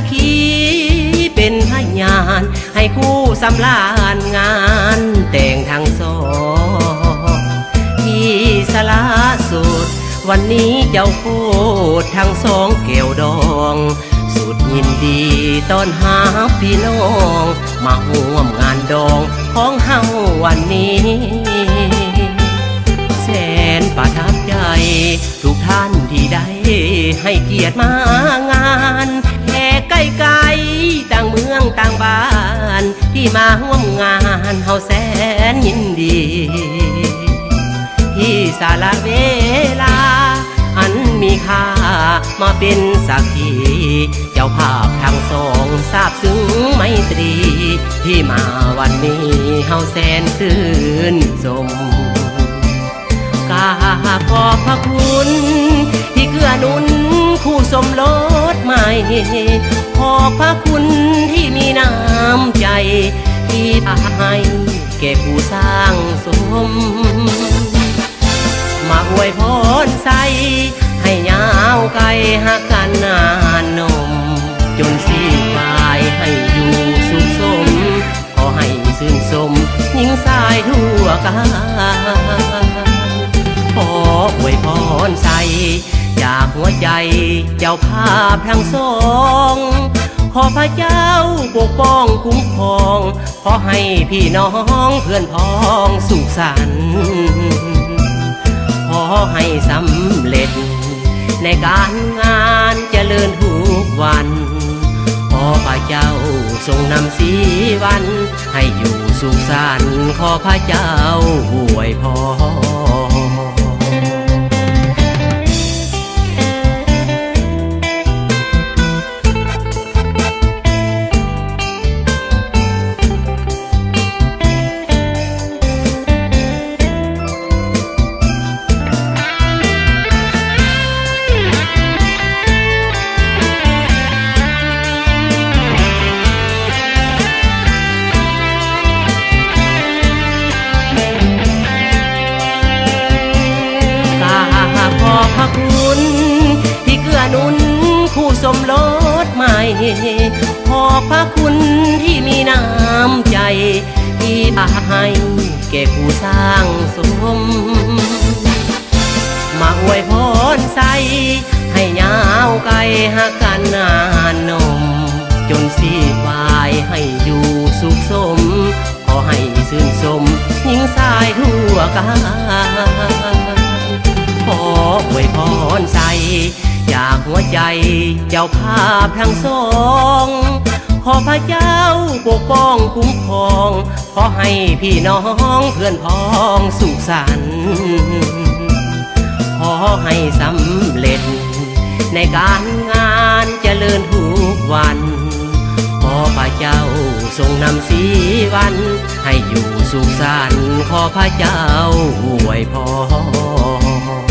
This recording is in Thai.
ขีเป็นพยานให้คู่สำลานงานแต่งทางสองที่สละสุดวันนี้เจ้าโคตรทั้งสองแก้วดองสุดยินดีต้อนรับพี่น้องมาร่วมงานดองของเฮาวันนี้แสนประทับใจทุกท่านที่ได้ให้เกียรติมางานแขกไกลๆต่างเมืองต่างบ้านที่มาร่วมงานเฮาแสนยินดีที่สาละเวลาอันมีค่ามาเป็นสักขีเจ้าภาพทั้งสองทราบซึ้งไมตรีที่มาวันนี้เฮาแสนชื่นชมกราบขอบพระคุณที่เกื้อหนุนคู่สมรสใหม่ขอบพระคุณที่มีน้ำใจที่ให้แก่ผู้สร้างสมมาอวยพรใส่ให้ยาวไกลหักกันนานนมจนสิ้นกายให้อยู่สุขสมขอให้ชื่นชมหญิงชายทั่วกันขออวยพรใส่จากหัวใจเจ้าภาพทั้งสองขอพระเจ้าปกป้องคุ้มครองขอให้พี่น้องเพื่อนพ้องสุขสันต์ขอให้สำเร็จในการงานเจริญทุกวันขอพระเจ้าทรงนำสีวันให้อยู่สุขสันต์ขอพระเจ้าอวยพรพระคุณที่เกื้อหนุนคู่สมรสใหม่ขอบพระคุณที่มีน้ำใจที่ให้แก่ผู้สร้างสมมาอวยพรใส่ให้ยาวไกลหักกันนานนมจนสิ้นวายให้อยู่สุขสมขอให้ชื่นชมหญิงชายทั่วกันขออวยพรใส่จากหัวใจเจ้าภาพทั้งสองขอพระเจ้าปกป้องคุ้มครองขอให้พี่น้องเพื่อนพ้องสุขสันต์ขอให้สำเร็จในการงานเจริญทุกวันขอพระเจ้าทรงนำสีวันให้อยู่สุขสันต์ขอพระเจ้าอวยพร